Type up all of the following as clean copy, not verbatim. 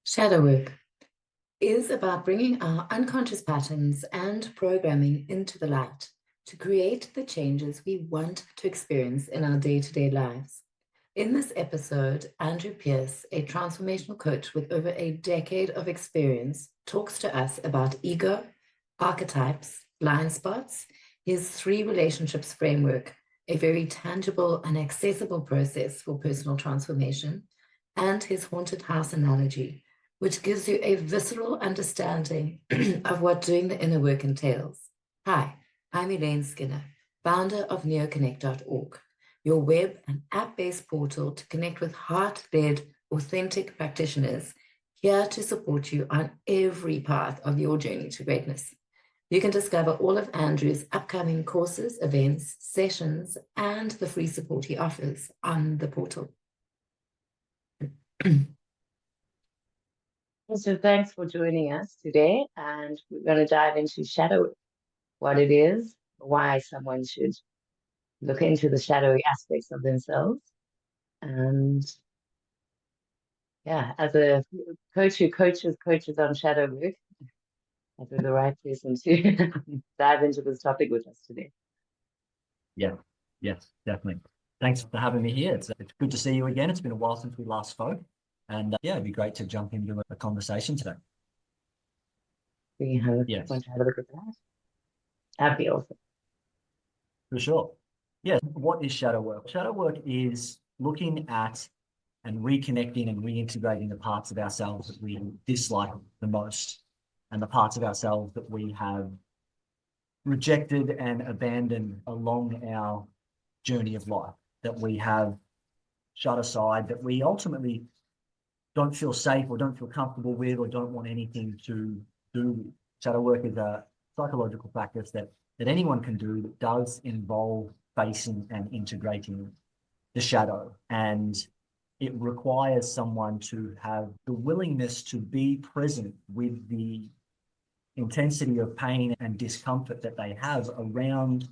Shadow work is about bringing our unconscious patterns and programming into the light to create the changes we want to experience in our day-to-day lives. In this episode, Andrew Pearce, a transformational coach with over a decade of experience, talks to us about ego, archetypes, Blindspots, his three relationships framework, a very tangible and accessible process for personal transformation, and his haunted house analogy, which gives you a visceral understanding of what doing the inner work entails. Hi, I'm Elaine Skinner, founder of neoconnect.org, your web and app-based portal to connect with heart-led, authentic practitioners here to support you on every path of your journey to greatness. You can discover all of Andrew's upcoming courses, events, sessions, and the free support he offers on the portal. So thanks for joining us today, and we're going to dive into shadow, what it is, why someone should look into the shadowy aspects of themselves. And yeah, as a coach who coaches on shadow work, I feel the right person to dive into this topic with us today. Yeah, yes, definitely. Thanks for having me here. It's good to see you again. It's been a while since we last spoke. And yeah, it'd be great to jump into a conversation today. We want to have a look at that. That'd be awesome. For sure. Yeah, what is shadow work? Shadow work is looking at and reconnecting and reintegrating the parts of ourselves that we dislike the most and the parts of ourselves that we have rejected and abandoned along our journey of life, that we have shut aside, that we ultimately don't feel safe or don't feel comfortable with or don't want anything to do with. Shadow work is a psychological practice that anyone can do that does involve facing and integrating the shadow. And it requires someone to have the willingness to be present with the intensity of pain and discomfort that they have around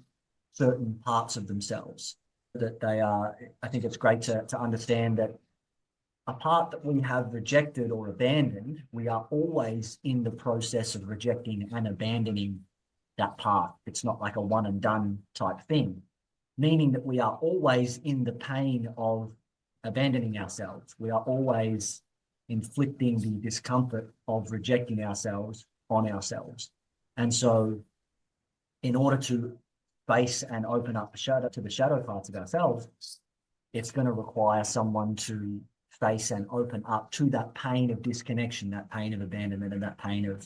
certain parts of themselves. That they are, I think it's great to understand that a part that we have rejected or abandoned, we are always in the process of rejecting and abandoning that part. It's not like a one and done type thing, meaning that we are always in the pain of abandoning ourselves. We are always inflicting the discomfort of rejecting ourselves on ourselves. And so in order to face and open up the shadow to the shadow parts of ourselves, it's going to require someone to face and open up to that pain of disconnection, that pain of abandonment, and that pain of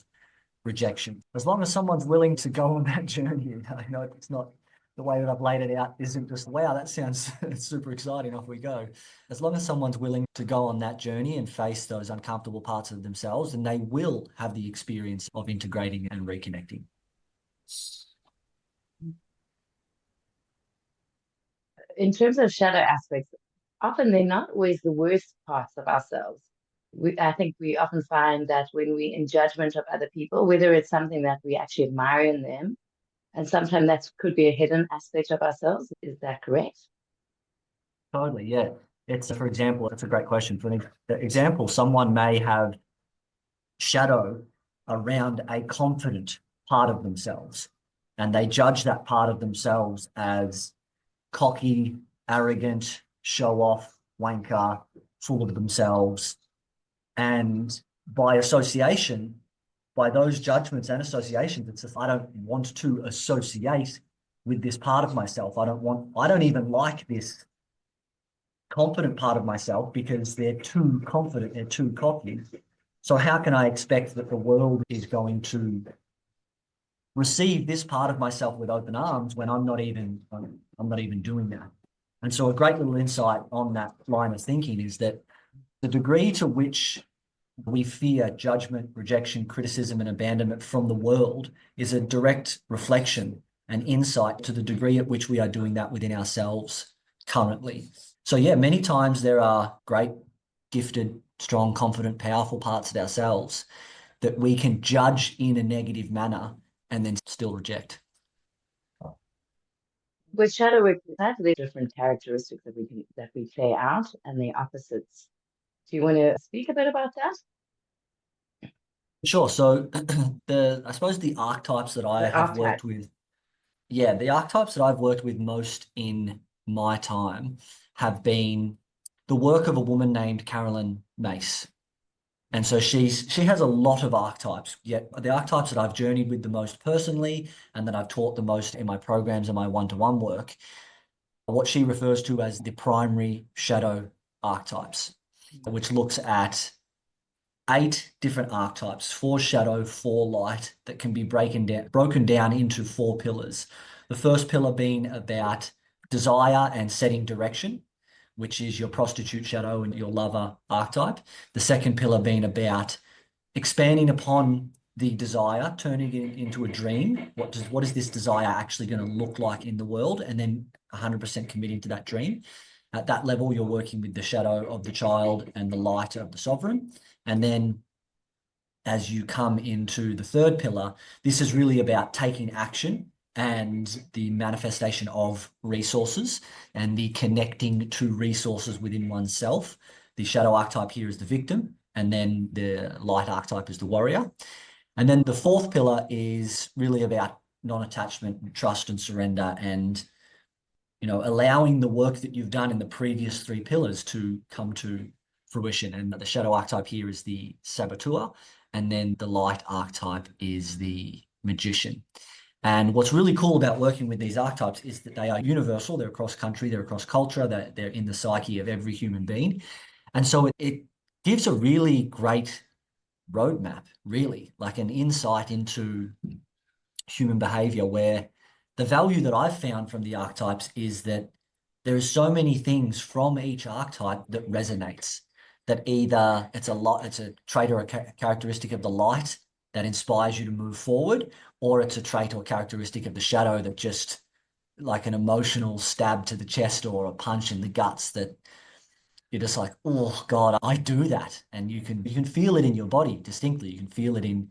rejection. As long as someone's willing to go on that journey, I know it's not the way that I've laid it out isn't just, wow, that sounds super exciting, off we go. As long as someone's willing to go on that journey and face those uncomfortable parts of themselves, then they will have the experience of integrating and reconnecting. In terms of shadow aspects, often they're not always the worst parts of ourselves. I think we often find that when we're in judgment of other people, whether it's something that we actually admire in them, and sometimes that could be a hidden aspect of ourselves. Is that correct? Totally, yeah. It's, for example, it's a great question. For example, someone may have shadow around a confident part of themselves, and they judge that part of themselves as cocky, arrogant, show off, wanker, full of themselves. And by association, by those judgments and associations, it's just, I don't want to associate with this part of myself. I don't even like this confident part of myself because they're too confident, they're too cocky. So how can I expect that the world is going to receive this part of myself with open arms when I'm not even doing that? And so a great little insight on that line of thinking is that the degree to which we fear judgment, rejection, criticism, and abandonment from the world is a direct reflection and insight to the degree at which we are doing that within ourselves currently. So yeah, many times there are great, gifted, strong, confident, powerful parts of ourselves that we can judge in a negative manner and then still reject. With shadow work, there's different characteristics that we play out and the opposites. Do you want to speak a bit about that? Sure. So I suppose the archetypes that I The have archetype. worked with, yeah, the archetypes that I've worked with most in my time have been the work of a woman named Carolyn Mace. And so she has a lot of archetypes. Yet the archetypes that I've journeyed with the most personally and that I've taught the most in my programs and my one-to-one work, what she refers to as the primary shadow archetypes, which looks at 8 different archetypes, 4 shadow, 4 light, that can be broken down into 4 pillars. The first pillar being about desire and setting direction, which is your prostitute shadow and your lover archetype. The second pillar being about expanding upon the desire, turning it into a dream. What is this desire actually going to look like in the world? And then 100% committing to that dream. At that level, you're working with the shadow of the child and the light of the sovereign. And then as you come into the third pillar, this is really about taking action and the manifestation of resources and the connecting to resources within oneself. The shadow archetype here is the victim, and then the light archetype is the warrior. And then the fourth pillar is really about non-attachment, trust and surrender, and allowing the work that you've done in the previous 3 pillars to come to fruition. And the shadow archetype here is the saboteur, and then the light archetype is the magician. And what's really cool about working with these archetypes is that they are universal. They're across country, they're across culture, they're in the psyche of every human being. And so it gives a really great roadmap, really, like an insight into human behavior, where the value that I've found from the archetypes is that there are so many things from each archetype that resonates, that either it's a trait or a characteristic of the light that inspires you to move forward, or it's a trait or characteristic of the shadow that just like an emotional stab to the chest or a punch in the guts that you're just like, oh God, I do that. And you can feel it in your body distinctly. You can feel it in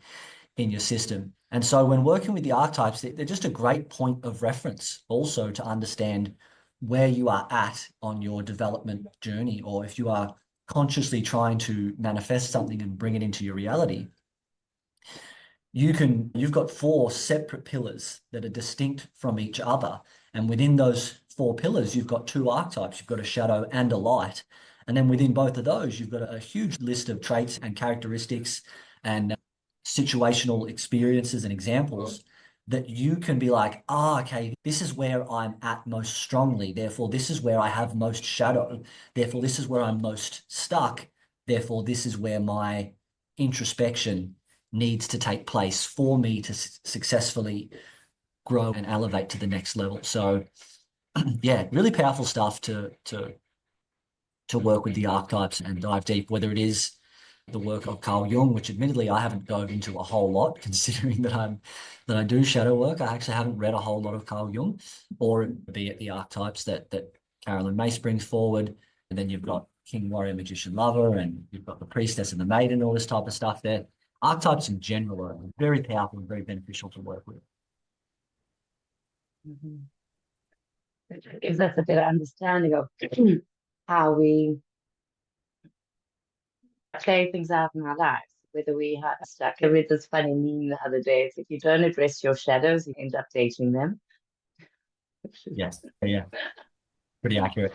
your system. And so when working with the archetypes, they're just a great point of reference also to understand where you are at on your development journey, or if you are consciously trying to manifest something and bring it into your reality. You've got 4 separate pillars that are distinct from each other. And within those 4 pillars, you've got 2 archetypes. You've got a shadow and a light. And then within both of those, you've got a huge list of traits and characteristics and situational experiences and examples that you can be like, okay, this is where I'm at most strongly. Therefore, this is where I have most shadow. Therefore, this is where I'm most stuck. Therefore, this is where my introspection needs to take place for me to successfully grow and elevate to the next level. So yeah, really powerful stuff to work with the archetypes and dive deep, whether it is the work of Carl Jung, which admittedly I haven't dove into a whole lot, considering that I do shadow work. I actually haven't read a whole lot of Carl Jung, or be it the archetypes that Carolyn Mace brings forward. And then you've got King, Warrior, Magician, Lover, and you've got the Priestess and the Maiden, all this type of stuff there. Archetypes in general are very powerful and very beneficial to work with. Mm-hmm. It gives us a better understanding of how we play things out in our lives, whether we are stuck. I read this funny meme the other day. It's if you don't address your shadows, you end up dating them. Yes, yeah, pretty accurate.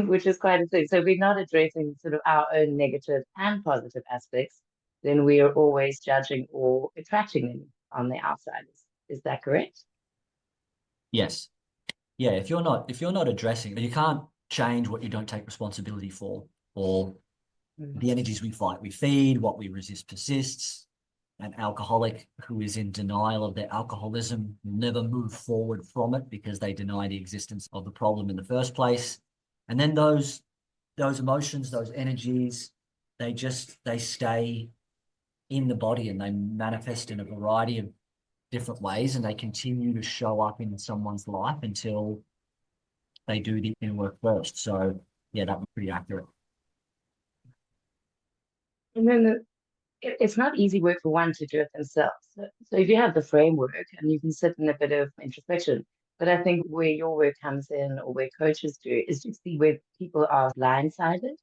Which is quite a thing. So if we're not addressing sort of our own negative and positive aspects, then we are always judging or attracting them on the outside. Is that correct? Yes. Yeah, if you're not addressing, you can't change what you don't take responsibility for, or the energies we fight, we feed, what we resist persists. An alcoholic who is in denial of their alcoholism will never move forward from it because they deny the existence of the problem in the first place. And then those emotions, those energies, they stay in the body and they manifest in a variety of different ways, and they continue to show up in someone's life until they do the inner work first. So yeah, that was pretty accurate. And then it's not easy work for one to do it themselves. So if you have the framework and you can sit in a bit of introspection, but I think where your work comes in or where coaches do is to see where people are blindsided.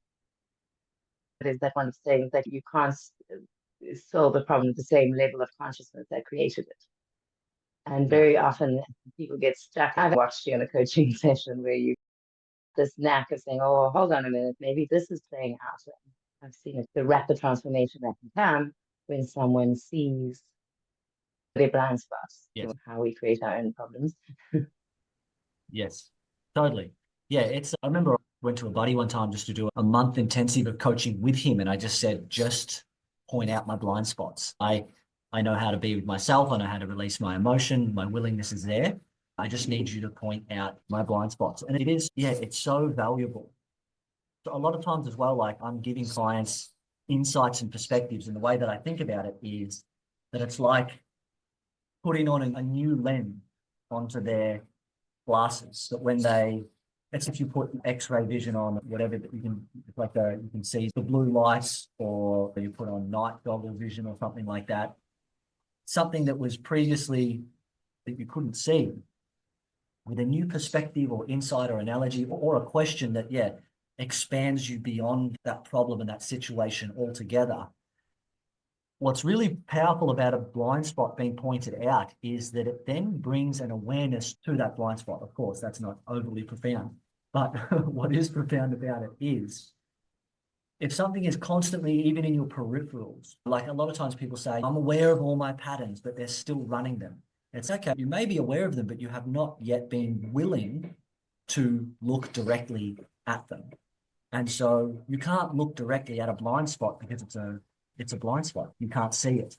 There's that one saying that you can't solve a problem at the same level of consciousness that created it. And very often people get stuck. I've watched you in a coaching session where you this knack of saying, oh, hold on a minute, maybe this is playing out. I've seen it, the rapid transformation that can come when someone sees their blind spots, Yes. how we create our own problems. Yes, totally. Yeah, I remember I went to a buddy one time just to do a month intensive of coaching with him. And I just said, just point out my blind spots. I know how to be with myself. I know how to release my emotion. My willingness is there. I just need you to point out my blind spots. And it is, yeah, it's so valuable. So a lot of times as well, like I'm giving clients insights and perspectives. And the way that I think about it is that it's like putting on a new lens onto their glasses, that when it's if you put X-ray vision on, whatever, that you can see the blue lights, or you put on night goggle vision or something like that, something that was previously that you couldn't see, with a new perspective or insight or analogy or a question that, yeah, expands you beyond that problem and that situation altogether. What's really powerful about a blind spot being pointed out is that it then brings an awareness to that blind spot. Of course, that's not overly profound, but what is profound about it is if something is constantly, even in your peripherals, like a lot of times people say, I'm aware of all my patterns, but they're still running them. It's okay. You may be aware of them, but you have not yet been willing to look directly at them. And so you can't look directly at a blind spot because it's a blind spot. You can't see it.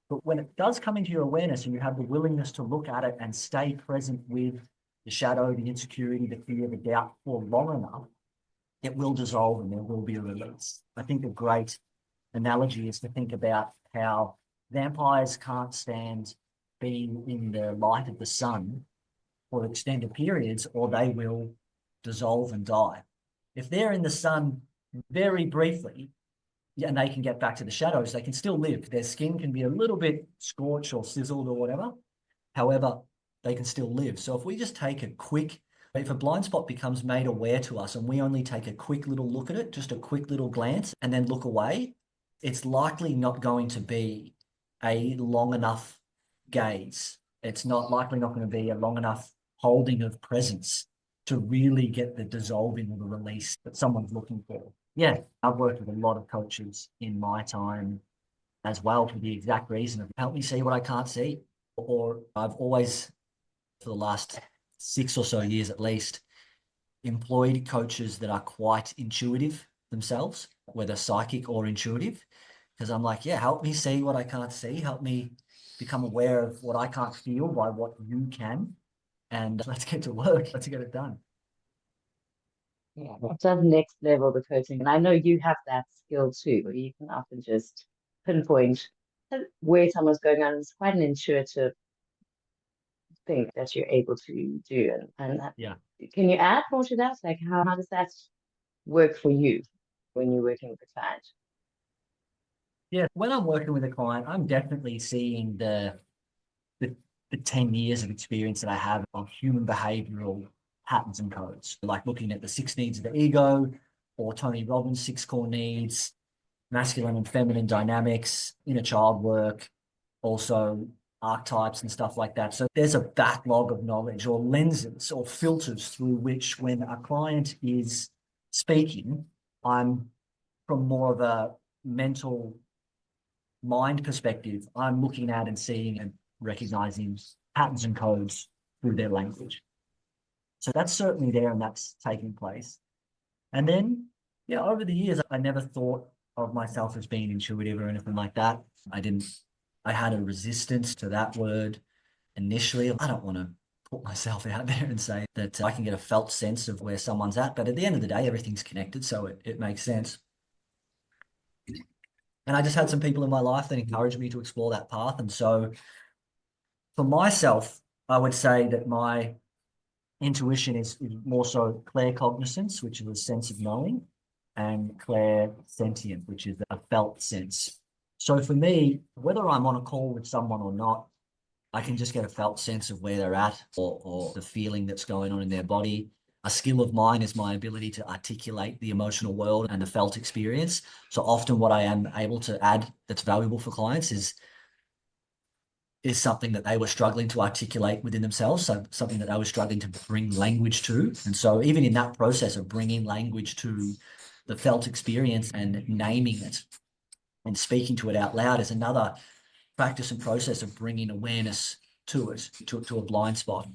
But when it does come into your awareness and you have the willingness to look at it and stay present with the shadow, the insecurity, the fear, the doubt for long enough, it will dissolve and there will be a release. I think a great analogy is to think about how vampires can't stand being in the light of the sun for extended periods, or they will dissolve and die. If they're in the sun very briefly, and they can get back to the shadows, they can still live. Their skin can be a little bit scorched or sizzled or whatever. However, they can still live. So if we just take if a blind spot becomes made aware to us and we only take a quick little look at it, just a quick little glance, and then look away, it's likely not going to be a long enough gaze. It's likely not going to be a long enough holding of presence to really get the dissolving or the release that someone's looking for. Yeah, I've worked with a lot of coaches in my time as well for the exact reason of help me see what I can't see. Or I've always, for the last 6 or so years at least, employed coaches that are quite intuitive themselves, whether psychic or intuitive, because I'm like, yeah, help me see what I can't see. Help me become aware of what I can't feel by what you can. And let's get to work. Let's get it done. Yeah, that does next level the coaching. And I know you have that skill too, where you can often just pinpoint where someone's going on. It's quite an intuitive thing that you're able to do. And yeah. Can you add more to that? Like how does that work for you when you're working with a client? Yeah, when I'm working with a client, I'm definitely seeing the 10 years of experience that I have of human behavioral patterns and codes, like looking at the 6 needs of the ego, or Tony Robbins' 6 core needs, masculine and feminine dynamics, inner child work, also archetypes and stuff like that. So there's a backlog of knowledge or lenses or filters through which, when a client is speaking, I'm from more of a mental mind perspective, I'm looking at and seeing and recognizing patterns and codes through their language. So that's certainly there and that's taking place. And then, yeah, over the years, I never thought of myself as being intuitive or anything like that. I had a resistance to that word initially. I don't want to put myself out there and say that I can get a felt sense of where someone's at, but at the end of the day, everything's connected, so it makes sense. And I just had some people in my life that encouraged me to explore that path. And so for myself, I would say that my intuition is more so claircognizance, which is a sense of knowing, and clairsentient, which is a felt sense. So for me, whether I'm on a call with someone or not, I can just get a felt sense of where they're at or the feeling that's going on in their body. a skill of mine is my ability to articulate the emotional world and the felt experience. So often what I am able to add that's valuable for clients is something that they were struggling to articulate within themselves. So something that they were struggling to bring language to. And so even in that process of bringing language to the felt experience and naming it and speaking to it out loud is another practice and process of bringing awareness to it, to a blind spot.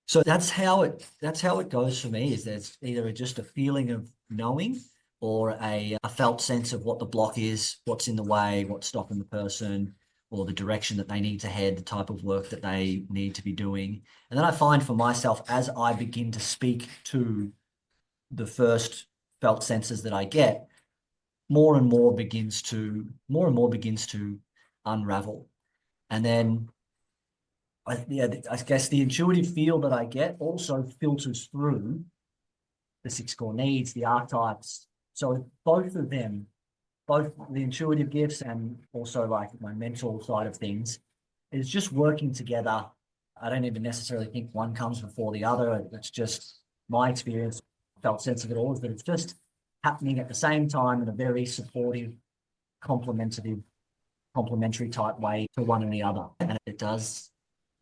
So that's how it goes for me, is there's either just a feeling of knowing or a felt sense of what the block is, what's in the way, what's stopping the person, or the direction that they need to head, the type of work that they need to be doing. And then I find for myself, as I begin to speak to the first felt senses that I get, more and more begins to unravel. And then I guess the intuitive feel that I get also filters through the 6 core needs, the archetypes. So both of them, both the intuitive gifts and also like my mental side of things, is just working together. I don't even necessarily think one comes before the other. It's just my experience, felt sense of it all, is that it's just happening at the same time in a very supportive, complementary type way to one and the other. And it does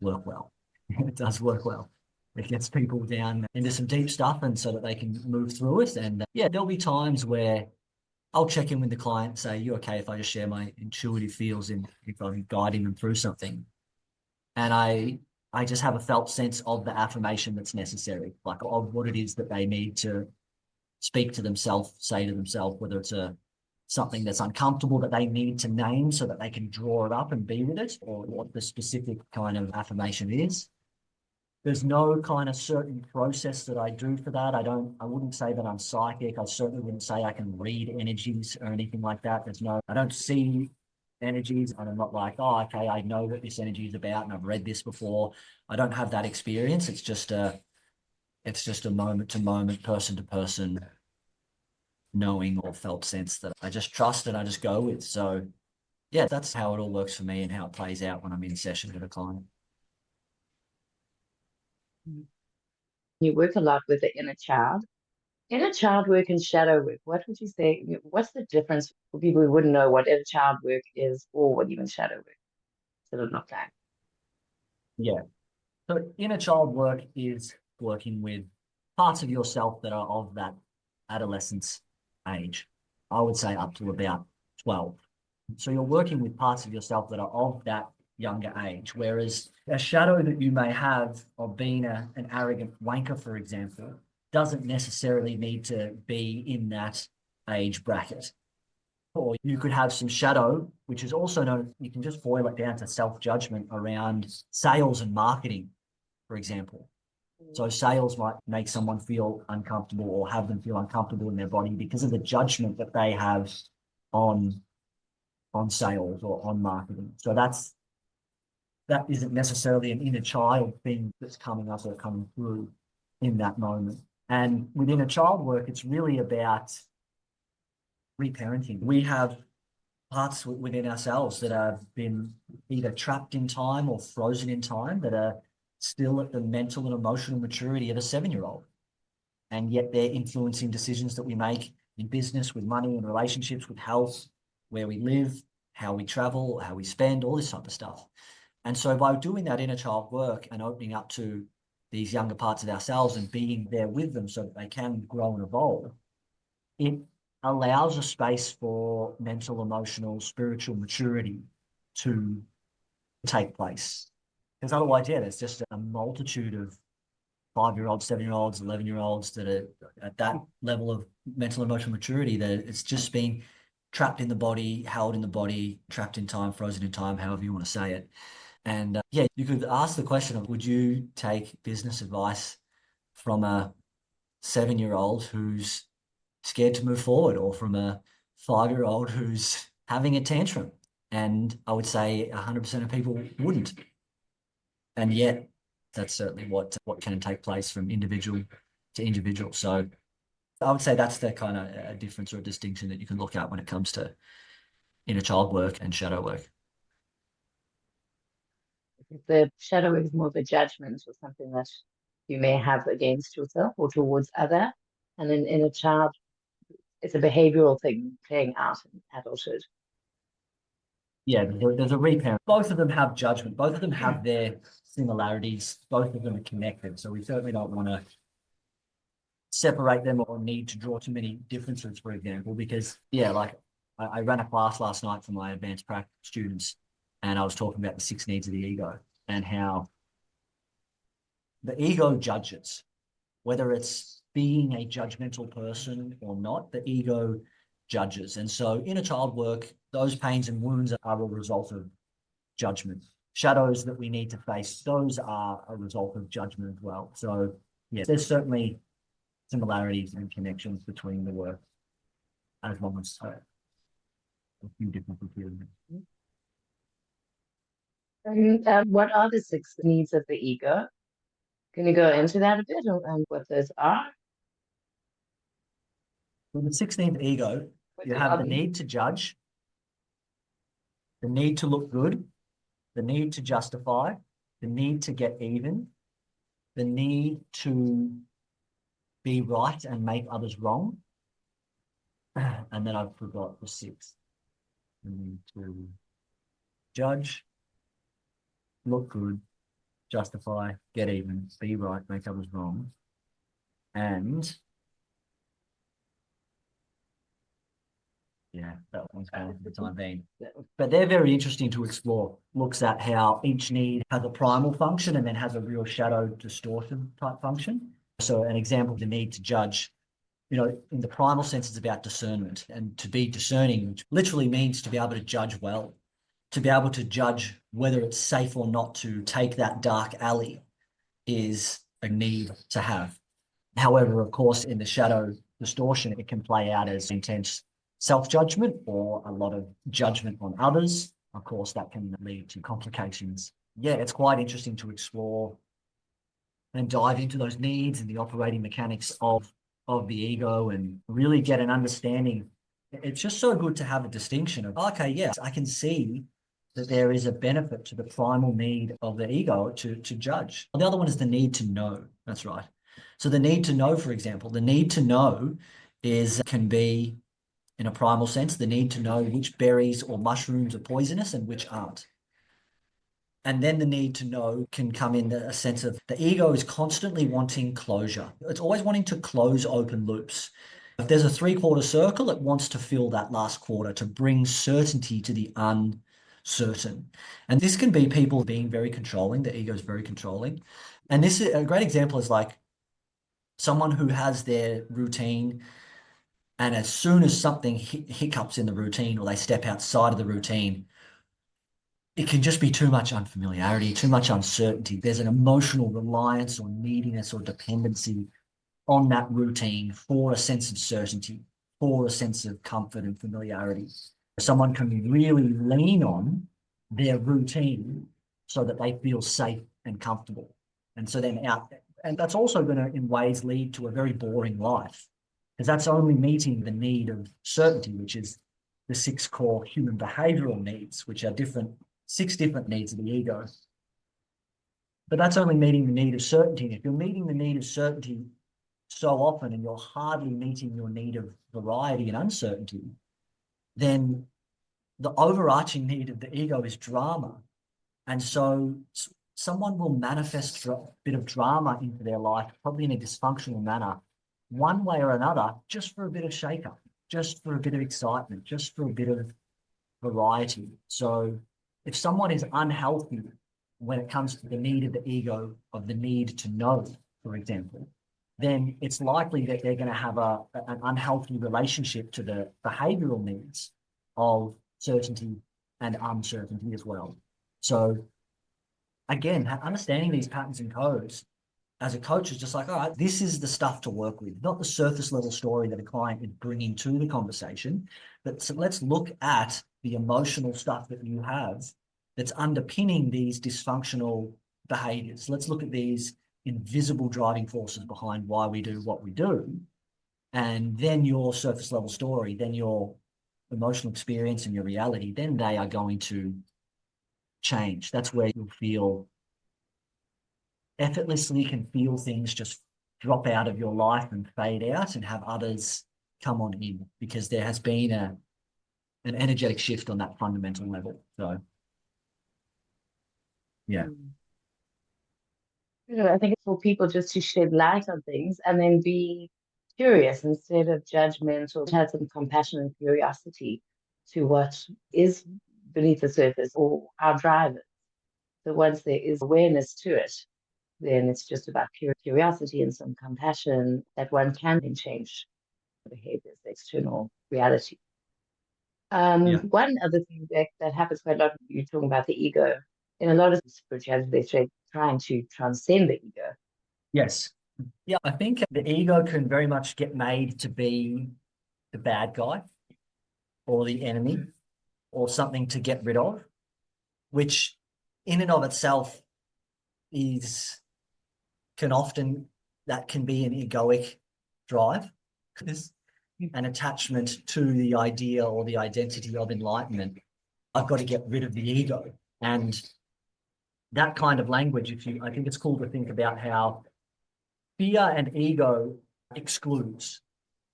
work well. It does work well. It gets people down into some deep stuff, and so that they can move through it. And there'll be times where I'll check in with the client and say, you okay if I just share my intuitive feels if I'm guiding them through something? And I just have a felt sense of the affirmation that's necessary, like of what it is that they need to speak to themselves, say to themselves, whether it's something that's uncomfortable that they need to name so that they can draw it up and be with it, or what the specific kind of affirmation is. There's no kind of certain process that I do for that. I wouldn't say that I'm psychic. I certainly wouldn't say I can read energies or anything like that. I don't see energies, and I'm not like, oh, okay, I know what this energy is about and I've read this before. I don't have that experience. It's just a moment to moment, person to person knowing or felt sense that I just trust and I just go with. So yeah, that's how it all works for me and how it plays out when I'm in session with a client. You work a lot with the inner child. Inner child work and shadow work, what would you say? What's the difference for people who wouldn't know what inner child work is, or what even shadow work sort of look like? Yeah. So inner child work is working with parts of yourself that are of that adolescence age. I would say up to about 12. So you're working with parts of yourself that are of that younger age, whereas a shadow that you may have of being an arrogant wanker, for example, doesn't necessarily need to be in that age bracket. Or you could have some shadow, which is also known, you can just boil it down to self-judgment around sales and marketing, for example. So sales might make someone feel uncomfortable or have them feel uncomfortable in their body because of the judgment that they have on sales or on marketing. So that isn't necessarily an inner child thing that's coming up or coming through in that moment. And with inner child work, it's really about reparenting. We have parts within ourselves that have been either trapped in time or frozen in time that are still at the mental and emotional maturity of a 7-year-old. And yet they're influencing decisions that we make in business, with money, in relationships, with health, where we live, how we travel, how we spend, all this type of stuff. And so by doing that inner child work and opening up to these younger parts of ourselves and being there with them so that they can grow and evolve, it allows a space for mental, emotional, spiritual maturity to take place. Because otherwise, there's just a multitude of 5-year-olds, 7-year-olds, 11-year-olds that are at that level of mental and emotional maturity that it's just being trapped in the body, held in the body, trapped in time, frozen in time, however you want to say it. And you could ask the question of, would you take business advice from a 7-year-old who's scared to move forward, or from a 5-year-old who's having a tantrum? And I would say 100% of people wouldn't. And yet that's certainly what can take place from individual to individual. So I would say that's the kind of a difference or a distinction that you can look at when it comes to inner child work and shadow work. The shadow work is more of a judgment or something that you may have against yourself or towards other. And then in a child, it's a behavioral thing playing out in adulthood. Yeah, there's a reparent. Both of them have judgment. Both of them have their similarities. Both of them are connected. So we certainly don't want to separate them or need to draw too many differences, for example, because, yeah, like I ran a class last night for my advanced practice students, and I was talking about the 6 needs of the ego and how the ego judges, whether it's being a judgmental person or not, the ego judges. And so inner child work, those pains and wounds are a result of judgment. Shadows that we need to face, those are a result of judgment as well. So yeah, there's certainly similarities and connections between the work, as long as a few differences here and there. And what are the 6 needs of the ego? Can you go into that a bit and what those are? With the 6 needs of ego, you have the need to judge, the need to look good, the need to justify, the need to get even, the need to be right and make others wrong. And then I forgot the 6th. The need to judge, look good, justify, get even, be right, make others wrong. And yeah, that one's gone for the time being. But they're very interesting to explore. Looks at how each need has a primal function and then has a real shadow distortion type function. So an example of the need to judge, you know, in the primal sense, it's about discernment. And to be discerning, which literally means to be able to judge well, to be able to judge whether it's safe or not to take that dark alley is a need to have. However, of course, in the shadow distortion, it can play out as intense self-judgment or a lot of judgment on others. Of course, that can lead to complications. Yeah, it's quite interesting to explore and dive into those needs and the operating mechanics of the ego and really get an understanding. It's just so good to have a distinction of, okay, yes, I can see that there is a benefit to the primal need of the ego to judge. The other one is the need to know. That's right. So the need to know, for example, the need to know can be, in a primal sense, the need to know which berries or mushrooms are poisonous and which aren't. And then the need to know can come in a sense of the ego is constantly wanting closure. It's always wanting to close open loops. If there's a 3/4 circle, it wants to fill that last quarter to bring certainty to the uncertain. And this can be people being very controlling. The ego is very controlling. And this is a great example is like someone who has their routine, and as soon as something hiccups in the routine or they step outside of the routine, it can just be too much unfamiliarity, too much uncertainty. There's an emotional reliance or neediness or dependency on that routine for a sense of certainty, for a sense of comfort and familiarity. Someone can really lean on their routine so that they feel safe and comfortable. And so then and that's also going to, in ways, lead to a very boring life, because that's only meeting the need of certainty, which is the 6 core human behavioral needs, which are 6 different needs of the ego. But that's only meeting the need of certainty. And if you're meeting the need of certainty so often and you're hardly meeting your need of variety and uncertainty, then the overarching need of the ego is drama. And so someone will manifest a bit of drama into their life, probably in a dysfunctional manner, one way or another, just for a bit of shake-up, just for a bit of excitement, just for a bit of variety. So if someone is unhealthy when it comes to the need of the ego, of the need to know, for example, then it's likely that they're going to have an unhealthy relationship to the behavioral needs of certainty and uncertainty as well. So again, understanding these patterns and codes as a coach is just like, all right, this is the stuff to work with, not the surface level story that a client is bringing to the conversation, but so let's look at the emotional stuff that you have that's underpinning these dysfunctional behaviors. Let's look at these invisible driving forces behind why we do what we do. And then your surface level story, then your emotional experience and your reality, then they are going to change. That's where you'll feel effortlessly can feel things just drop out of your life and fade out, and have others come on in, because there has been an energetic shift on that fundamental level. So, yeah. I think it's for people just to shed light on things and then be curious instead of judgmental, have some compassion and curiosity to what is beneath the surface or our drivers. So once there is awareness to it, then it's just about curiosity and some compassion that one can then change behaviors, the external reality. One other thing that happens quite a lot, you're talking about the ego. In a lot of spirituality, they're trying to transcend the ego. Yes. Yeah, I think the ego can very much get made to be the bad guy or the enemy or something to get rid of, which in and of itself that can be an egoic drive, an attachment to the idea or the identity of enlightenment. I've got to get rid of the ego. And that kind of language, I think it's cool to think about how fear and ego excludes,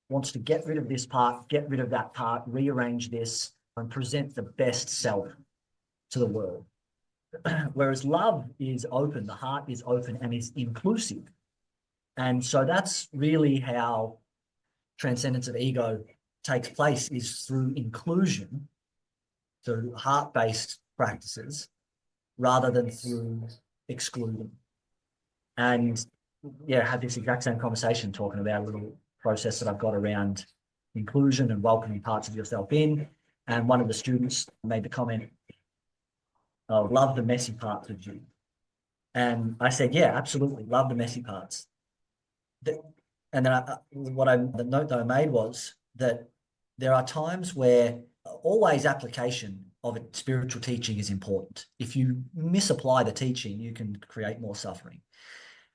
wants to get rid of this part, get rid of that part, rearrange this, and present the best self to the world. Whereas love is open, the heart is open and is inclusive. And so that's really how transcendence of ego takes place, is through inclusion, through heart-based practices, rather than through excluding. And yeah, I had this exact same conversation talking about a little process that I've got around inclusion and welcoming parts of yourself in. And one of the students made the comment, "Oh, love the messy parts of you." And I said, yeah, absolutely, love the messy parts. And then the note that I made was that there are times where always application of a spiritual teaching is important. If you misapply the teaching, you can create more suffering.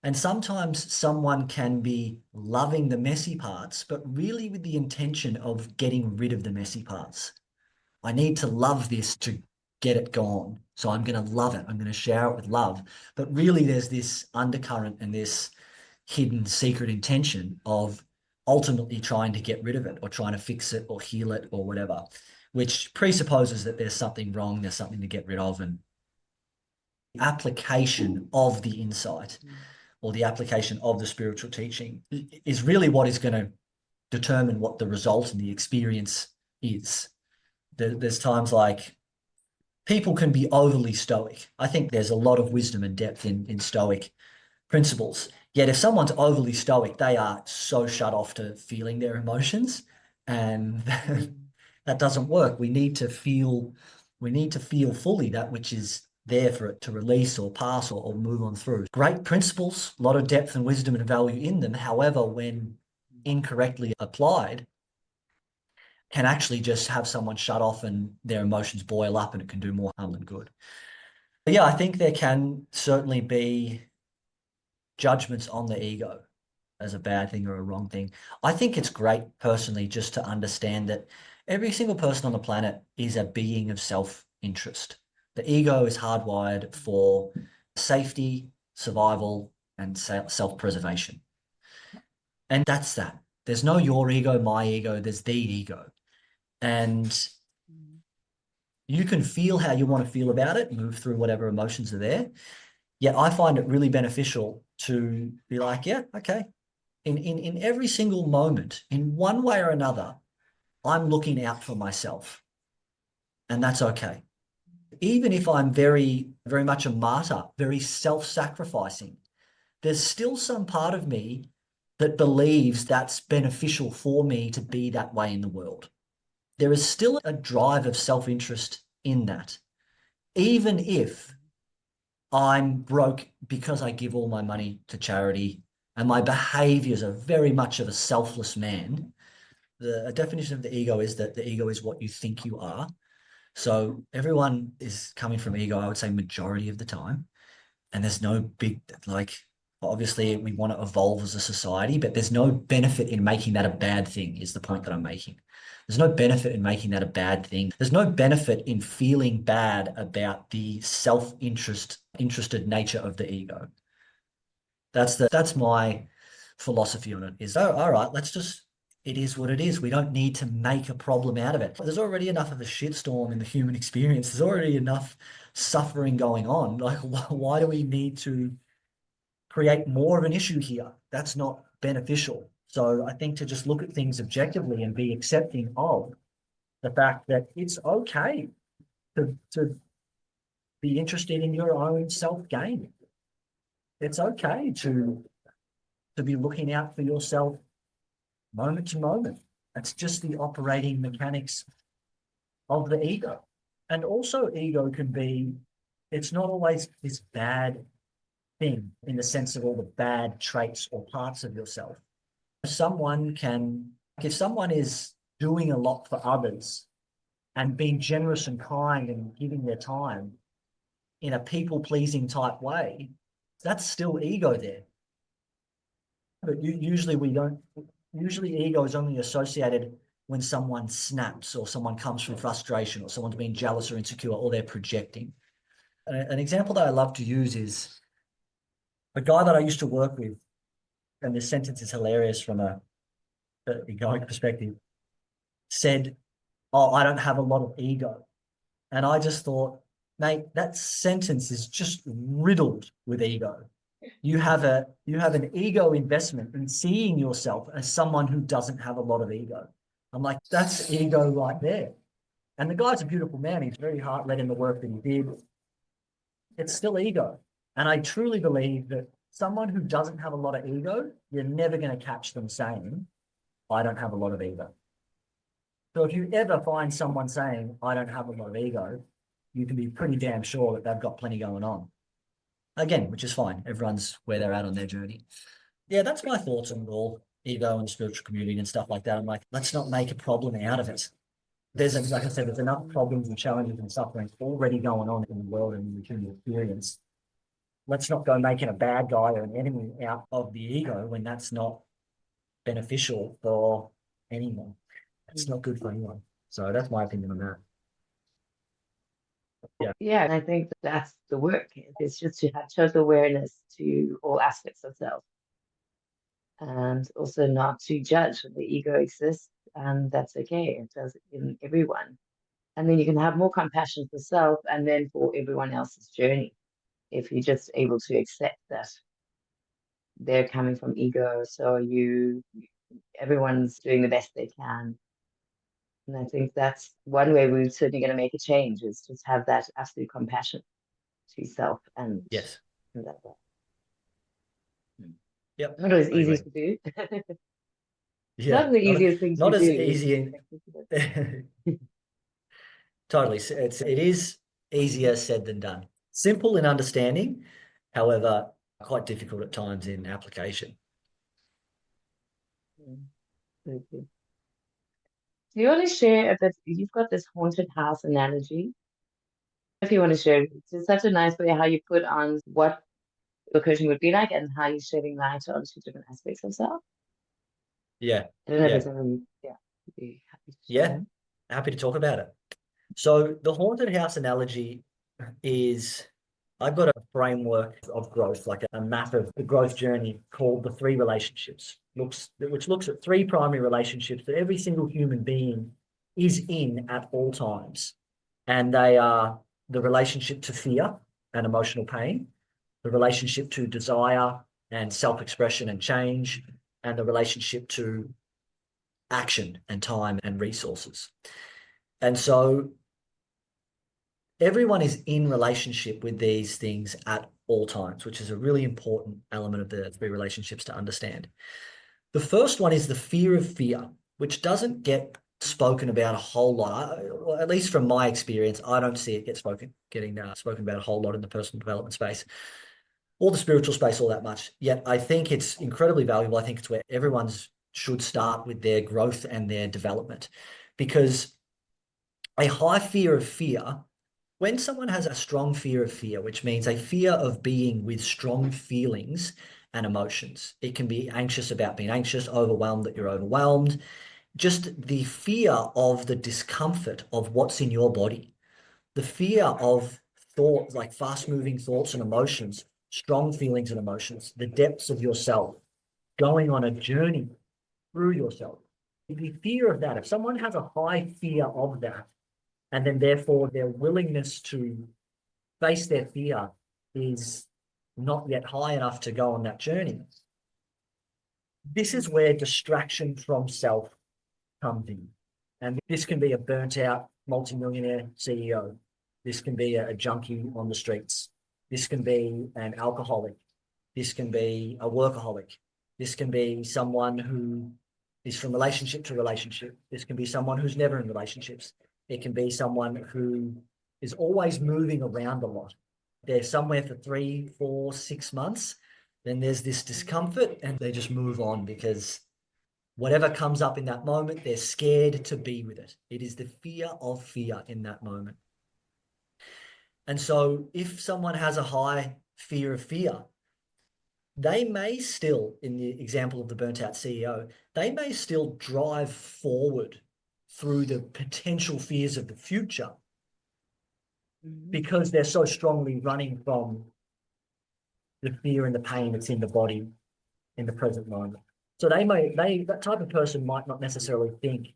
And sometimes someone can be loving the messy parts, but really with the intention of getting rid of the messy parts. I need to love this to get it gone. So I'm going to love it. I'm going to shower it with love. But really there's this undercurrent and this hidden secret intention of ultimately trying to get rid of it or trying to fix it or heal it or whatever, which presupposes that there's something wrong, there's something to get rid of. And the application of the insight or the application of the spiritual teaching is really what is going to determine what the result and the experience is. There's times like people can be overly stoic. I think there's a lot of wisdom and depth in stoic principles. Yet if someone's overly stoic, they are so shut off to feeling their emotions, and that doesn't work. We need to feel fully that which is there for it to release or pass or move on through. Great principles, a lot of depth and wisdom and value in them. However, when incorrectly applied, can actually just have someone shut off and their emotions boil up, and it can do more harm than good. But yeah, I think there can certainly be judgments on the ego as a bad thing or a wrong thing. I think it's great personally just to understand that every single person on the planet is a being of self-interest. The ego is hardwired for safety, survival, and self-preservation. And that's that. There's no your ego, my ego, there's the ego. And you can feel how you want to feel about it, move through whatever emotions are there. Yet I find it really beneficial to be like, yeah, okay. In every single moment, in one way or another, I'm looking out for myself. And that's okay. Even if I'm very, very much a martyr, very self-sacrificing, there's still some part of me that believes that's beneficial for me to be that way in the world. There is still a drive of self-interest in that. Even if I'm broke because I give all my money to charity and my behaviors are very much of a selfless man, the definition of the ego is that the ego is what you think you are. So everyone is coming from ego, I would say majority of the time. And there's no big, like, obviously we want to evolve as a society, but there's no benefit in making that a bad thing is the point that I'm making. There's no benefit in making that a bad thing. There's no benefit in feeling bad about the self-interested nature of the ego. That's my philosophy on it is, oh, all right, it is what it is. We don't need to make a problem out of it. There's already enough of a shitstorm in the human experience. There's already enough suffering going on. Like, why do we need to create more of an issue here? That's not beneficial. So I think to just look at things objectively and be accepting of the fact that it's okay to be interested in your own self-gain. It's okay to be looking out for yourself moment to moment. That's just the operating mechanics of the ego. And also ego can be, it's not always this bad thing in the sense of all the bad traits or parts of yourself. If someone is doing a lot for others and being generous and kind and giving their time in a people-pleasing type way, that's still ego there. But usually ego is only associated when someone snaps or someone comes from frustration or someone's being jealous or insecure or they're projecting. An example that I love to use is a guy that I used to work with, and this sentence is hilarious from a egoic perspective, said, "Oh, I don't have a lot of ego." And I just thought, mate, that sentence is just riddled with ego. You have an ego investment in seeing yourself as someone who doesn't have a lot of ego. I'm like, that's ego right there. And the guy's a beautiful man. He's very heart-led in the work that he did. It's still ego. And I truly believe that someone who doesn't have a lot of ego, you're never going to catch them saying, I don't have a lot of ego. So if you ever find someone saying, I don't have a lot of ego, you can be pretty damn sure that they've got plenty going on. Again, which is fine. Everyone's where they're at on their journey. Yeah, that's my thoughts on all ego and spiritual community and stuff like that. I'm like, let's not make a problem out of it. Like I said, there's enough problems and challenges and suffering already going on in the world and in the human experience. Let's not go making a bad guy or an enemy out of the ego when that's not beneficial for anyone. It's not good for anyone. So that's my opinion on that. Yeah, and I think that's the work. It's just to have total awareness to all aspects of self, and also not to judge when the ego exists, and that's okay. It does in everyone, and then you can have more compassion for self, and then for everyone else's journey, if you're just able to accept that they're coming from ego. So everyone's doing the best they can. And I think that's one way we're certainly going to make a change, is just have that absolute compassion to self and yes, and that way. Yep. Not always easy to do. Yeah, not the easiest thing not to as do. easy. Totally, it is easier said than done. Simple in understanding, however, quite difficult at times in application. Very good. Do you want to share a bit? You've got this haunted house analogy. If you want to share, it's such a nice way how you put on what the coaching would be like and how you're shedding light onto different aspects of self. Yeah. I don't know if it's something, be happy to share. Happy to talk about it. So the haunted house analogy is, I've got a framework of growth, like a map of the growth journey called the three relationships, which looks at three primary relationships that every single human being is in at all times. And they are the relationship to fear and emotional pain, the relationship to desire and self-expression and change, and the relationship to action and time and resources. And so everyone is in relationship with these things at all times, which is a really important element of the three relationships to understand. The first one is the fear of fear, which doesn't get spoken about a whole lot. At least from my experience, I don't see it getting spoken about a whole lot in the personal development space or the spiritual space all that much. Yet I think it's incredibly valuable. I think it's where everyone should start with their growth and their development, because a high fear of fear, when someone has a strong fear of fear, which means a fear of being with strong feelings and emotions, it can be anxious about being anxious, overwhelmed that you're overwhelmed, just the fear of the discomfort of what's in your body, the fear of thoughts, like fast-moving thoughts and emotions strong feelings and emotions, the depths of yourself, going on a journey through yourself. The fear of that, if someone has a high fear of that, and then therefore their willingness to face their fear is not yet high enough to go on that journey, this is where distraction from self comes in. And this can be a burnt out multimillionaire CEO. This can be a junkie on the streets. This can be an alcoholic. This can be a workaholic. This can be someone who is from relationship to relationship. This can be someone who's never in relationships. It can be someone who is always moving around a lot. They're somewhere for 3, 4, 6 months. Then there's this discomfort and they just move on because whatever comes up in that moment, they're scared to be with it. It is the fear of fear in that moment. And so if someone has a high fear of fear, they may still, in the example of the burnt out CEO, they may still drive forward through the potential fears of the future because they're so strongly running from the fear and the pain that's in the body in the present moment. So that type of person might not necessarily think,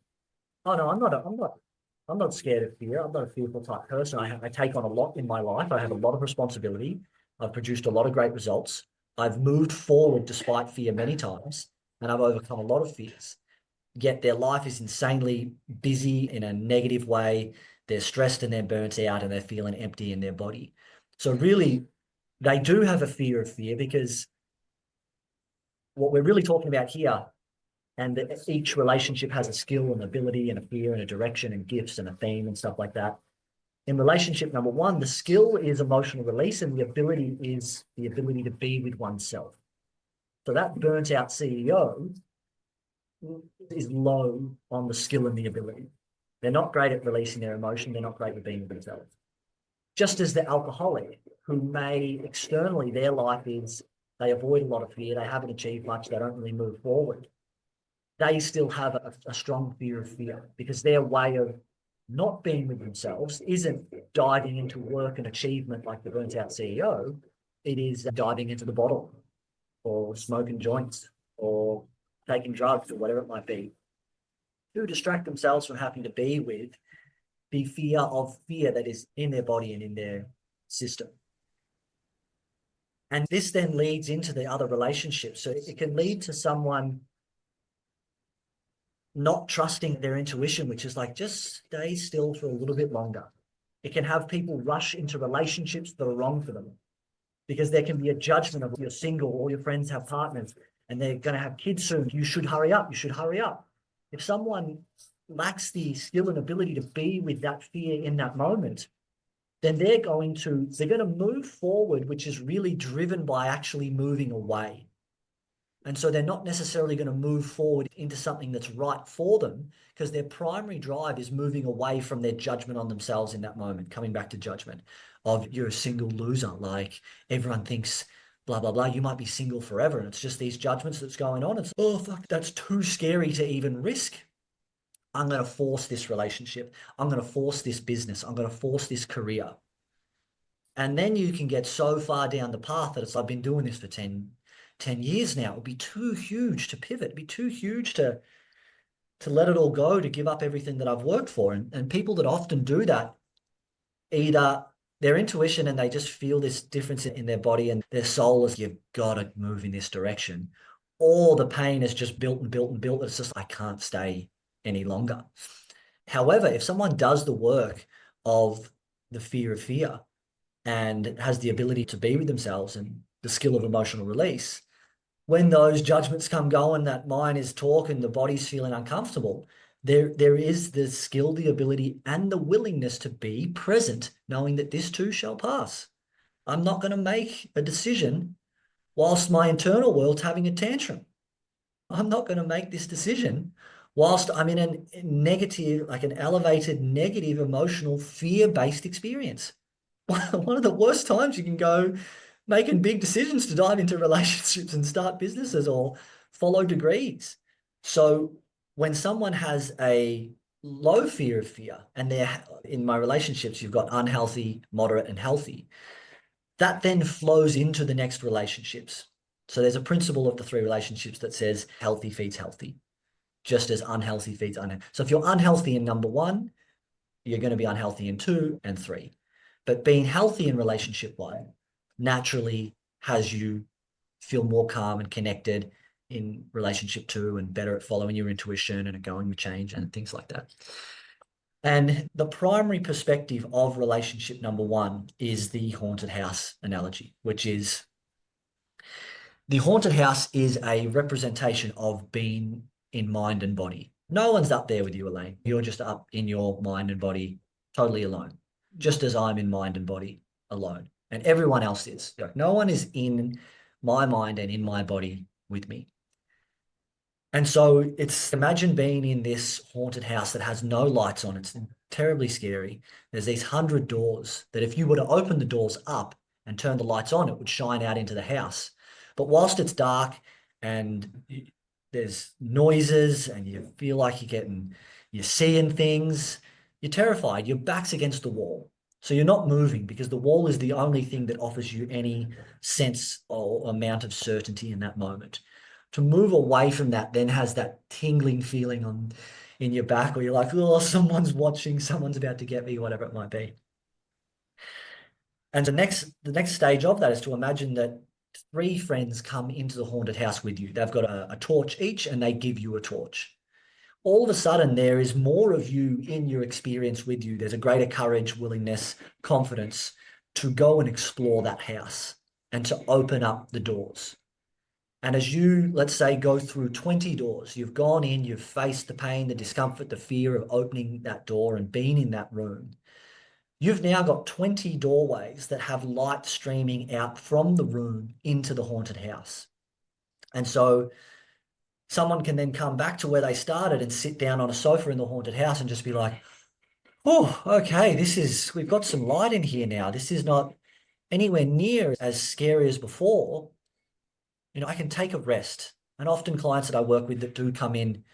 oh no, I'm not scared of fear. I'm not a fearful type person. I take on a lot in my life. I have a lot of responsibility. I've produced a lot of great results. I've moved forward despite fear many times, and I've overcome a lot of fears. Yet their life is insanely busy in a negative way. They're stressed and they're burnt out and they're feeling empty in their body. So really, they do have a fear of fear because what we're really talking about here, and that each relationship has a skill and ability and a fear and a direction and gifts and a theme and stuff like that. In relationship number one, the skill is emotional release and the ability is the ability to be with oneself. So that burnt out CEO is low on the skill and the ability. They're not great at releasing their emotion. They're not great at being with themselves. Just as the alcoholic, who may externally, their life is they avoid a lot of fear. They haven't achieved much. They don't really move forward. They still have a strong fear of fear because their way of not being with themselves isn't diving into work and achievement like the burnt out CEO. It is diving into the bottle or smoking joints or taking drugs or whatever it might be to distract themselves from having to be with the fear of fear that is in their body and in their system. And this then leads into the other relationships. So it can lead to someone not trusting their intuition, which is like, just stay still for a little bit longer. It can have people rush into relationships that are wrong for them because there can be a judgment of you're single, all your friends have partners and they're going to have kids soon. You should hurry up. You should hurry up. If someone lacks the skill and ability to be with that fear in that moment, then they're going to move forward, which is really driven by actually moving away. And so they're not necessarily going to move forward into something that's right for them because their primary drive is moving away from their judgment on themselves in that moment, coming back to judgment of you're a single loser. Like everyone thinks blah, blah, blah. You might be single forever. And it's just these judgments that's going on. It's, oh, fuck, that's too scary to even risk. I'm going to force this relationship. I'm going to force this business. I'm going to force this career. And then you can get so far down the path that it's, I've been doing this for 10 years now. It would be too huge to pivot. It'd be too huge to let it all go, to give up everything that I've worked for. And people that often do that, either their intuition and they just feel this difference in their body and their soul is, you've got to move in this direction, or the pain is just built and built and built. It's just, I can't stay any longer. However, if someone does the work of the fear of fear and has the ability to be with themselves and the skill of emotional release, when those judgments come going, that mind is talking, the body's feeling uncomfortable, there is the skill, the ability, and the willingness to be present, knowing that this too shall pass. I'm not going to make a decision whilst my internal world's having a tantrum. I'm not going to make this decision whilst I'm in a negative, like an elevated, negative, emotional, fear-based experience. One of the worst times you can go making big decisions to dive into relationships and start businesses or follow degrees. So when someone has a low fear of fear, and they're in my relationships, you've got unhealthy, moderate, and healthy. That then flows into the next relationships. So there's a principle of the 3 relationships that says healthy feeds healthy, just as unhealthy feeds unhealthy. So if you're unhealthy in number 1, you're going to be unhealthy in 2 and 3. But being healthy in relationship 1 naturally has you feel more calm and connected in relationship 2 and better at following your intuition and going with change and things like that. And the primary perspective of relationship number 1 is the haunted house analogy, which is the haunted house is a representation of being in mind and body. No one's up there with you, Elaine. You're just up in your mind and body, totally alone, just as I'm in mind and body alone. And everyone else is. No one is in my mind and in my body with me. And so it's, imagine being in this haunted house that has no lights on. It's terribly scary. There's these 100 doors that if you were to open the doors up and turn the lights on, it would shine out into the house. But whilst it's dark and there's noises and you feel like you're seeing things, you're terrified. Your back's against the wall. So you're not moving because the wall is the only thing that offers you any sense or amount of certainty in that moment. To move away from that then has that tingling feeling in your back, where you're like, oh, someone's watching, someone's about to get me, whatever it might be. And the next stage of that is to imagine that 3 friends come into the haunted house with you. They've got a torch each and they give you a torch. All of a sudden, there is more of you in your experience with you. There's a greater courage, willingness, confidence to go and explore that house and to open up the doors. And as you, let's say, go through 20 doors, you've gone in, you've faced the pain, the discomfort, the fear of opening that door and being in that room. You've now got 20 doorways that have light streaming out from the room into the haunted house. And so someone can then come back to where they started and sit down on a sofa in the haunted house and just be like, oh, okay, we've got some light in here now. This is not anywhere near as scary as before. I can take a rest. And often clients that I work with that do come in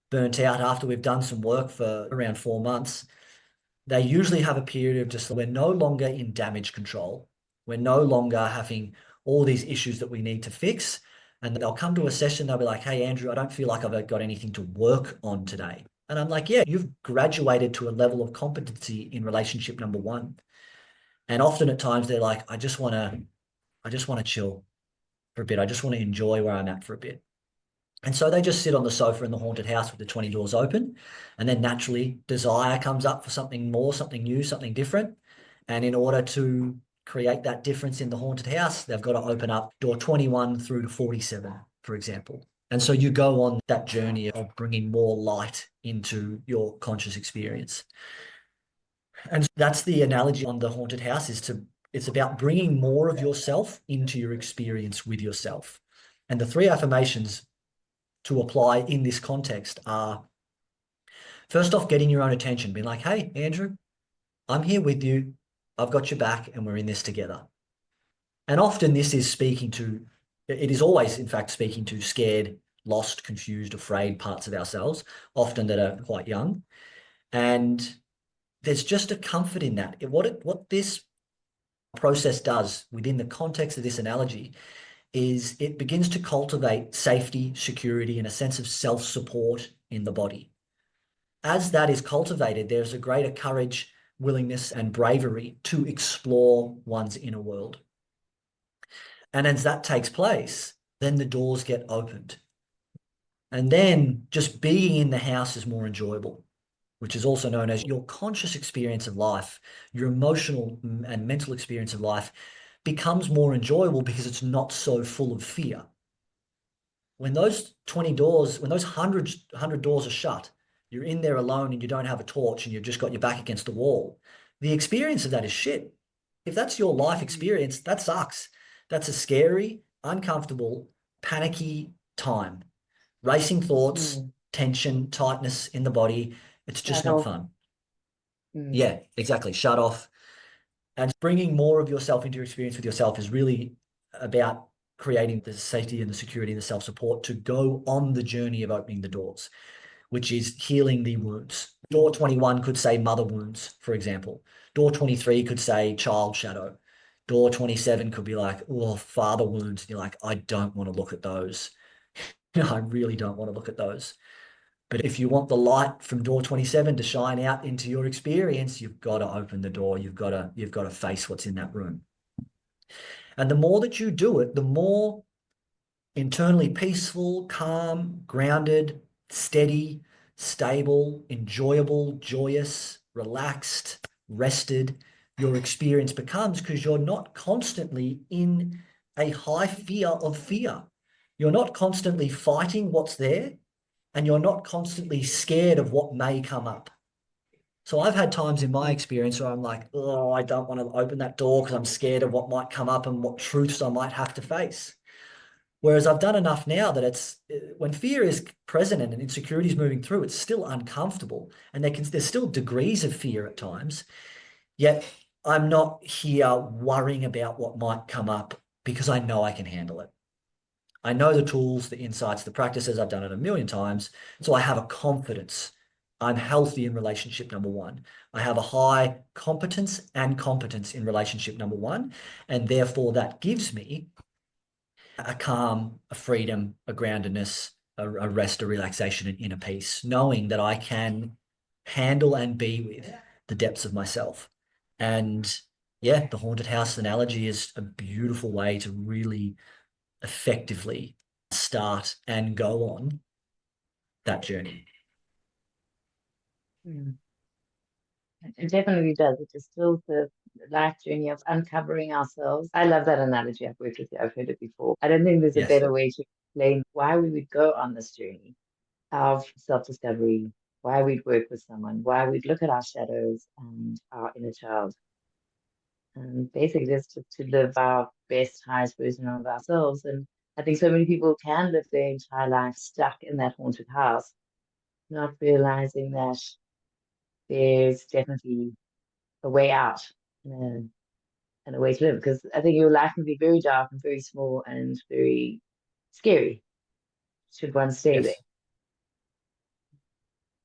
burnt out after we've done some work for around 4 months, they usually have a period of just, we're no longer in damage control. We're no longer having all these issues that we need to fix. And they'll come to a session, they'll be like, hey, Andrew, I don't feel like I've got anything to work on today. And I'm like, yeah, you've graduated to a level of competency in relationship number 1. And often at times they're like, I just want to chill for a bit. I just want to enjoy where I'm at for a bit. And so they just sit on the sofa in the haunted house with the 20 doors open. And then naturally desire comes up for something more, something new, something different. And in order to create that difference in the haunted house, they've got to open up door 21 through to 47, for example. And so you go on that journey of bringing more light into your conscious experience. And that's the analogy on the haunted house, it's about bringing more of yourself into your experience with yourself. And the 3 affirmations to apply in this context are, first off, getting your own attention, being like, hey, Andrew, I'm here with you. I've got your back and we're in this together. And often this is it is always, in fact, speaking to scared, lost, confused, afraid parts of ourselves, often that are quite young. And there's just a comfort in that. What this process does within the context of this analogy is it begins to cultivate safety, security, and a sense of self-support in the body. As that is cultivated, there's a greater courage, willingness, and bravery to explore one's inner world. And as that takes place, then the doors get opened. And then just being in the house is more enjoyable, which is also known as your conscious experience of life, your emotional and mental experience of life becomes more enjoyable because it's not so full of fear. When those 20 doors, when those 100 doors are shut, you're in there alone and you don't have a torch and you've just got your back against the wall, the experience of that is shit. If that's your life experience, that sucks. That's a scary, uncomfortable, panicky time. Racing thoughts, tension, tightness in the body. It's just not fun. Yeah, exactly. Shut off. And bringing more of yourself into your experience with yourself is really about creating the safety and the security and the self-support to go on the journey of opening the doors, which is healing the wounds. Door 21 could say mother wounds, for example. Door 23 could say child shadow. Door 27 could be like, oh, father wounds. And you're like, I don't want to look at those. I really don't want to look at those. But if you want the light from door 27 to shine out into your experience, you've got to open the door. You've got to face what's in that room. And the more that you do it, the more internally peaceful, calm, grounded, steady, stable, enjoyable, joyous, relaxed, rested your experience becomes, because you're not constantly in a high fear of fear. You're not constantly fighting what's there, and you're not constantly scared of what may come up. So I've had times in my experience where I'm like, oh, I don't want to open that door because I'm scared of what might come up and what truths I might have to face. Whereas I've done enough now that when fear is present and insecurity is moving through, it's still uncomfortable. And there's still degrees of fear at times. Yet I'm not here worrying about what might come up, because I know I can handle it. I know the tools, the insights, the practices. I've done it a million times. So I have a confidence. I'm healthy in relationship number one. I have a high competence in relationship number one. And therefore that gives me a calm, a freedom, a groundedness, a rest, a relaxation, and inner peace, knowing that I can handle and be with the depths of myself. And yeah, the haunted house analogy is a beautiful way to really effectively start and go on that journey. It definitely does. It distills the life journey of uncovering ourselves. I love that analogy. I've worked with you. I've heard it before. I don't think there's a better way to explain why we would go on this journey of self-discovery, why we'd work with someone, why we'd look at our shadows and our inner child. And basically just to live our best, highest version of ourselves. And I think so many people can live their entire life stuck in that haunted house, not realizing that there's definitely a way out and a way to live. Because I think your life can be very dark and very small and very scary should one stay there.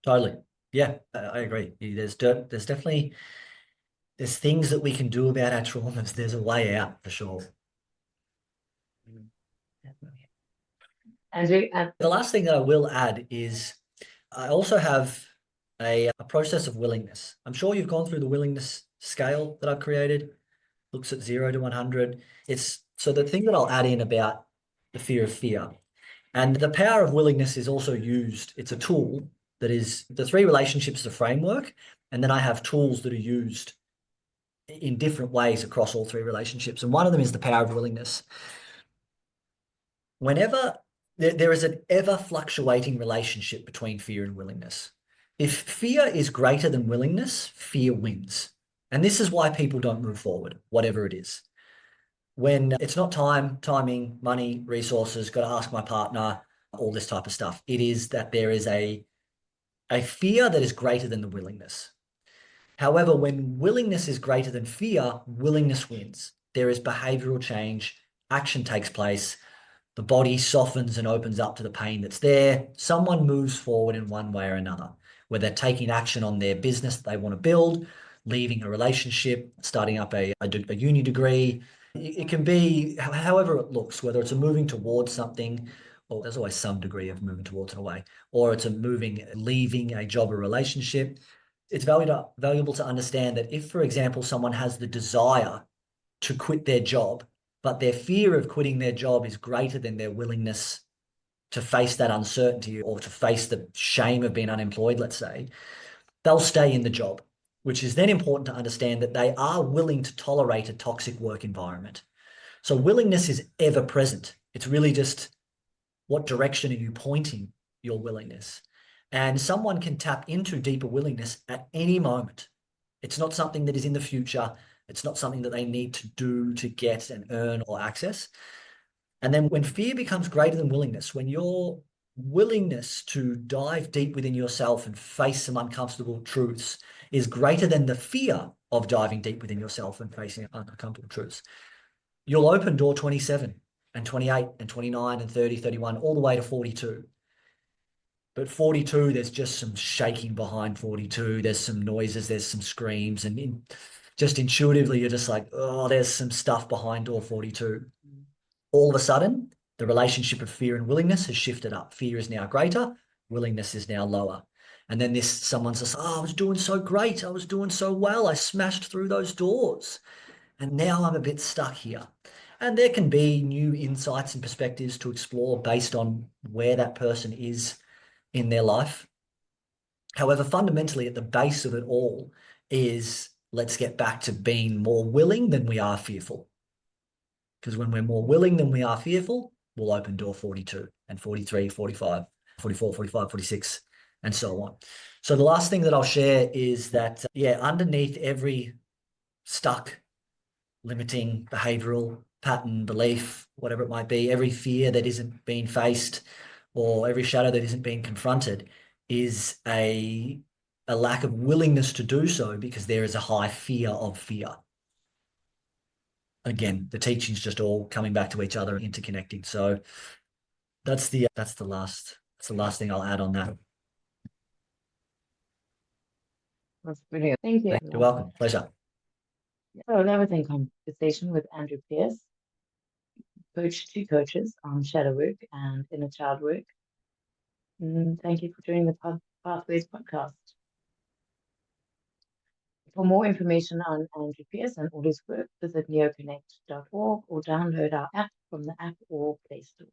Totally. Yeah, I agree. There's definitely things that we can do about our traumas. There's a way out for sure. Definitely. Andrew, the last thing that I will add is I also have a process of willingness. I'm sure you've gone through the willingness scale that I've created. Looks at 0 to 100. So the thing that I'll add in about the fear of fear, and the power of willingness is also used. It's a tool that is the 3 relationships, the framework, and then I have tools that are used in different ways across all 3 relationships. And one of them is the power of willingness. Whenever there is an ever fluctuating relationship between fear and willingness. If fear is greater than willingness, fear wins. And this is why people don't move forward, whatever it is. When it's not time, timing, money, resources, got to ask my partner, all this type of stuff. It is that there is a fear that is greater than the willingness. However, when willingness is greater than fear, willingness wins. There is behavioral change, action takes place, the body softens and opens up to the pain that's there. Someone moves forward in one way or another, where they're taking action on their business that they want to build, leaving a relationship, starting up a uni degree. It can be however it looks, whether it's a moving towards something, or there's always some degree of moving towards in a way, or it's leaving a job or relationship. It's valuable to understand that if, for example, someone has the desire to quit their job, but their fear of quitting their job is greater than their willingness to face that uncertainty or to face the shame of being unemployed, let's say, they'll stay in the job, which is then important to understand that they are willing to tolerate a toxic work environment. So willingness is ever present. It's really just what direction are you pointing your willingness? And someone can tap into deeper willingness at any moment. It's not something that is in the future. It's not something that they need to do to get and earn or access. And then when fear becomes greater than willingness, when your willingness to dive deep within yourself and face some uncomfortable truths is greater than the fear of diving deep within yourself and facing uncomfortable truths, you'll open door 27 and 28 and 29 and 30, 31, all the way to 42. But 42, there's just some shaking behind 42. There's some noises, there's some screams. And just intuitively, you're just like, oh, there's some stuff behind door 42. All of a sudden, the relationship of fear and willingness has shifted up. Fear is now greater, willingness is now lower. And then someone says, oh, I was doing so great. I was doing so well. I smashed through those doors. And now I'm a bit stuck here. And there can be new insights and perspectives to explore based on where that person is in their life. However, fundamentally, at the base of it all is let's get back to being more willing than we are fearful. Because when we're more willing than we are fearful, we'll open door 42 and 43, 45, 44, 45, 46, and so on. So the last thing that I'll share is that, underneath every stuck, limiting behavioral pattern, belief, whatever it might be, every fear that isn't being faced or every shadow that isn't being confronted is a lack of willingness to do so because there is a high fear of fear. Again, the teaching's just all coming back to each other, interconnecting. So that's the last thing I'll add on that. That's brilliant. Thank you. You're welcome. Pleasure. So that was in conversation with Andrew Pearce, two coaches on shadow work and inner child work. And thank you for joining the Pathways podcast. For more information on Andrew Pearce and all his work, visit neoconnect.org or download our app from the App or Play Store.